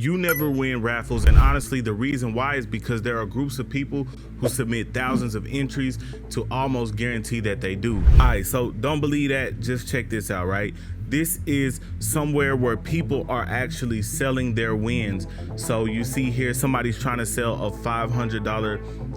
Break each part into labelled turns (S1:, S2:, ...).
S1: you never win raffles, and honestly the reason why is because there are groups of people who submit thousands of entries to almost guarantee that they do. All right, so don't believe that, just check this out, right? This is somewhere where people are actually selling their wins. So you see here, somebody's trying to sell a $500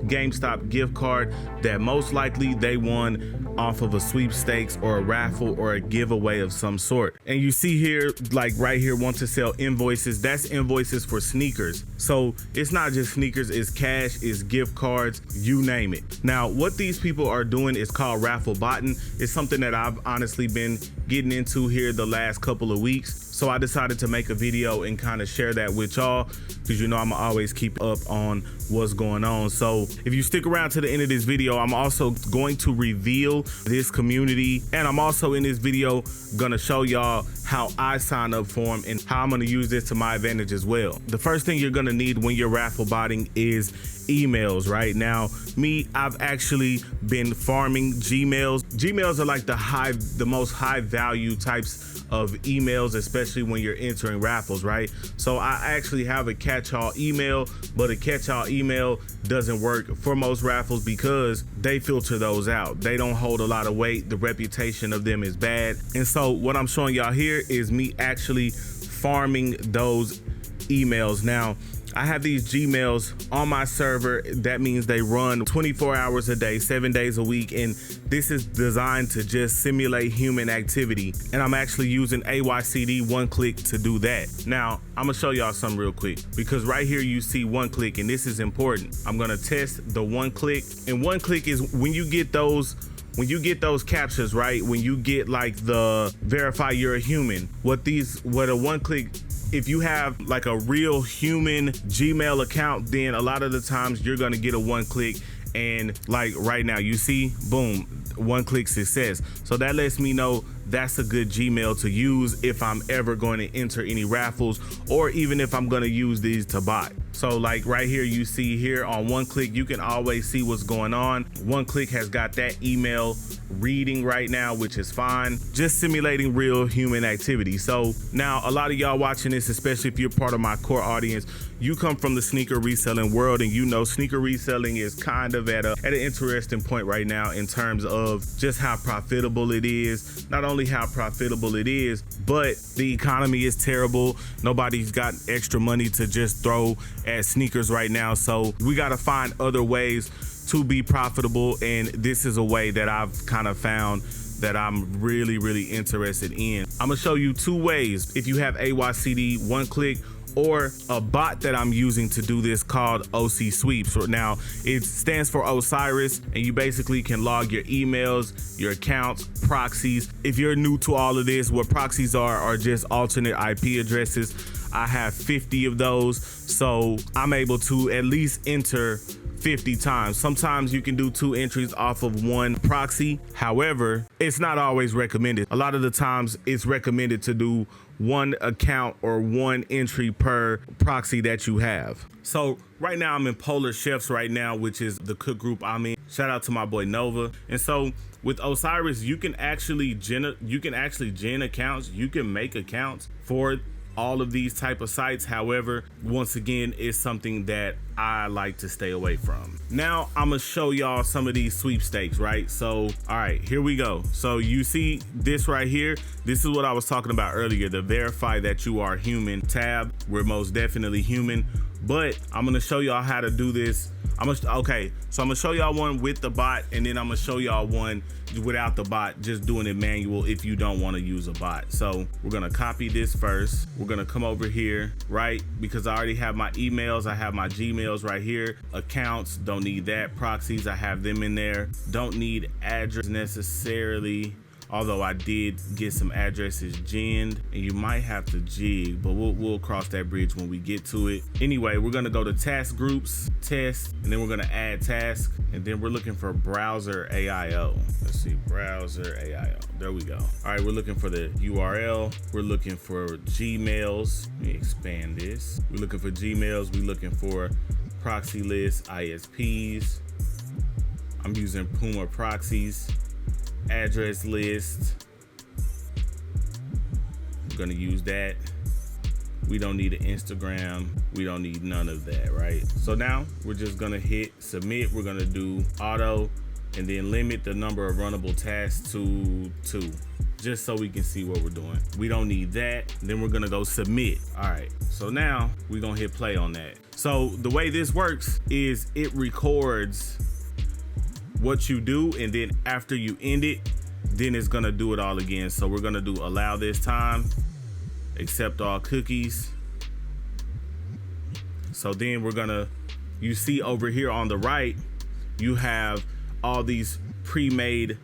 S1: GameStop gift card that most likely they won off of a sweepstakes or a raffle or a giveaway of some sort. And you see here, like right here, want to sell invoices. That's invoices for sneakers. So it's not just sneakers, it's cash, it's gift cards, you name it. Now, what these people are doing is called Raffle Botting. It's something that I've honestly been getting into here the last couple of weeks. So I decided to make a video and kind of share that with y'all, because you know I'm always keep up on what's going on. So if you stick around to the end of this video, I'm also going to reveal this community, and I'm also in this video gonna show y'all how I sign up for them and how I'm gonna use this to my advantage as well. The first thing you're gonna need when you're raffle botting is emails. Right now, I've actually been farming Gmails. Gmails are like the most high value types of emails, especially when you're entering raffles, right? So I actually have a catch-all email, but a catch-all email doesn't work for most raffles because they filter those out. They don't hold a lot of weight. The reputation of them is bad. And so what I'm showing y'all here is me actually farming those emails. Now, I have these Gmails on my server. That means they run 24 hours a day, 7 days a week. And this is designed to just simulate human activity. And I'm actually using AYCD one click to do that. Now, I'm gonna show y'all something real quick, because right here you see one click, and this is important. I'm gonna test the one click. And one click is when you get those captures, right? When you get like the verify you're a human, what a one click, if you have like a real human Gmail account, then a lot of the times you're gonna get a one click, and like right now you see, boom, one click success. So that lets me know that's a good Gmail to use if I'm ever going to enter any raffles, or even if I'm going to use these to bot. So like right here, you see here on one click, you can always see what's going on. One click has got that email reading right now, which is fine, just simulating real human activity. So now a lot of y'all watching this, especially if you're part of my core audience, you come from the sneaker reselling world, and you know sneaker reselling is kind of at an interesting point right now in terms of just how profitable it is. Not only how profitable it is, but the economy is terrible. Nobody's got extra money to just throw at sneakers right now. So we got to find other ways to be profitable, and this is a way that I've kind of found that I'm really, really interested in. I'm gonna show you two ways. If you have AYCD one click, or a bot that I'm using to do this called OC Sweeps. Now, it stands for Osiris, and you basically can log your emails, your accounts, proxies. If you're new to all of this, what proxies are just alternate IP addresses. I have 50 of those, so I'm able to at least enter 50 times. Sometimes you can do 2 entries off of one proxy. However, it's not always recommended. A lot of the times it's recommended to do 1 account or 1 entry per proxy that you have. So right now I'm in Polar Chefs right now, which is the cook group I'm in. Shout out to my boy Nova. And so with Osiris, you can actually gen accounts. You can make accounts for all of these type of sites. However, once again, it's something that I like to stay away from. Now I'm gonna show y'all some of these sweepstakes, right? So all right, here we go. So you see this right here, this is what I was talking about earlier, the verify that you are human tab. We're most definitely human, but I'm gonna show y'all how to do this. Okay, so I'm gonna show y'all one with the bot, and then I'm gonna show y'all one without the bot, just doing it manual if you don't want to use a bot. So we're gonna copy this first. We're gonna come over here, right? Because I already have my emails, I have my Gmails right here. Accounts, don't need that. Proxies, I have them in there. Don't need address necessarily, although I did get some addresses ginned, and you might have to jig, but we'll cross that bridge when we get to it. Anyway, we're gonna go to task groups, test, and then we're gonna add task, and then we're looking for browser AIO. Let's see, browser AIO. There we go. All right, we're looking for the URL. We're looking for Gmails. Let me expand this. We're looking for Gmails. We're looking for proxy lists, ISPs. I'm using Puma proxies. Address list, I'm gonna use that. We don't need an Instagram. We don't need none of that, right? So now we're just gonna hit submit. We're gonna do auto and then limit the number of runnable tasks to 2, just so we can see what we're doing. We don't need that. Then we're gonna go submit. All right, so now we're gonna hit play on that. So the way this works is it records what you do, and then after you end it, then it's gonna do it all again. So we're gonna do allow this time, accept all cookies. So then we're gonna, you see over here on the right, you have all these pre-made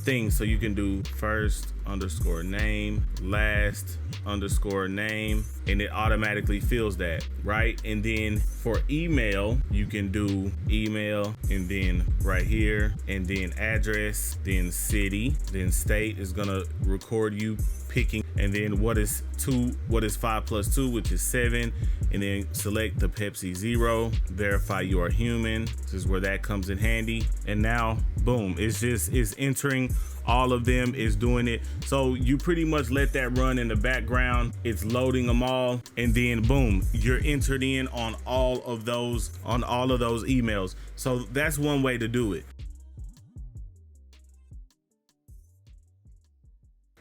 S1: things. So you can do first underscore name, last underscore name, and it automatically fills that, right? And then for email, you can do email, and then right here, and then address, then city, then state is gonna record you picking, and then what is 5 plus 2, which is 7, and then select the Pepsi Zero, verify you are human. This is where that comes in handy. And now boom, it's entering all of them, is doing it. So you pretty much let that run in the background. It's loading them all, and then boom, you're entered in on all of those emails. So that's one way to do it.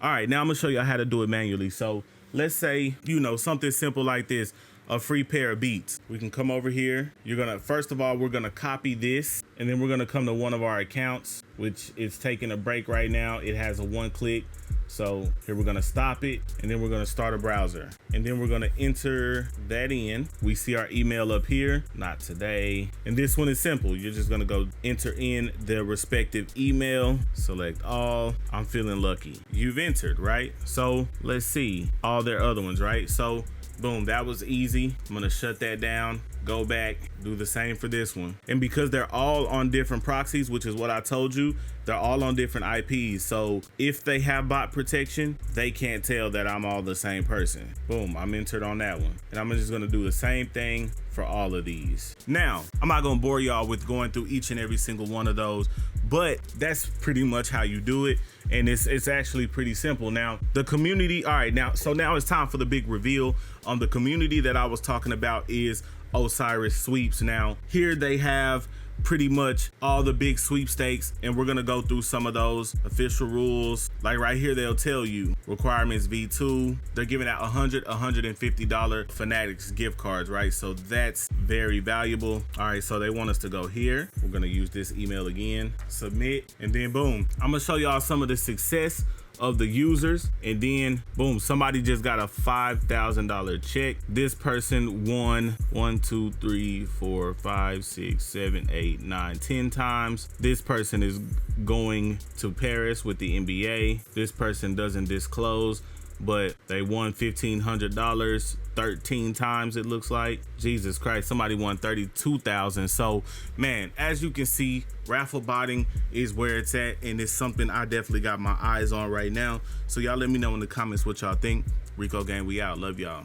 S1: All right, now I'm gonna show you how to do it manually. So let's say, you know, something simple like this, a free pair of beats. We can come over here. You're gonna, first of all, we're gonna copy this, and then we're gonna come to one of our accounts, which is taking a break right now. It has a 1-click. So here we're gonna stop it, and then we're gonna start a browser, and then we're gonna enter that in. We see our email up here, not today. And this one is simple. You're just gonna go enter in the respective email, select all. I'm feeling lucky. You've entered, right? So let's see all their other ones, right? So boom, that was easy. I'm gonna shut that down, go back, do the same for this one. And because they're all on different proxies, which is what I told you, they're all on different IPs. So if they have bot protection, they can't tell that I'm all the same person. Boom, I'm entered on that one. And I'm just gonna do the same thing for all of these. Now, I'm not gonna bore y'all with going through each and every single one of those, but that's pretty much how you do it. And it's actually pretty simple. Now, the community, all right, now it's time for the big reveal. The community that I was talking about is Osiris Sweeps. Now, here they have pretty much all the big sweepstakes, and we're gonna go through some of those official rules. Like right here, they'll tell you requirements V2. They're giving out $150 Fanatics gift cards, right? So that's very valuable. All right, so they want us to go here. We're gonna use this email again, submit, and then boom. I'm gonna show y'all some of the success of the users, and then boom, somebody just got a $5,000 check. This person won 1, 2, 3, 4, 5, 6, 7, 8, 9, 10 times. This person is going to Paris with the NBA. This person doesn't disclose, but they won $1,500 13 times, it looks like. Jesus Christ, somebody won 32,000. So man, as you can see, Raffle Botting is where it's at, and it's something I definitely got my eyes on right now. So y'all let me know in the comments what y'all think. Rico Gang, we out. Love y'all.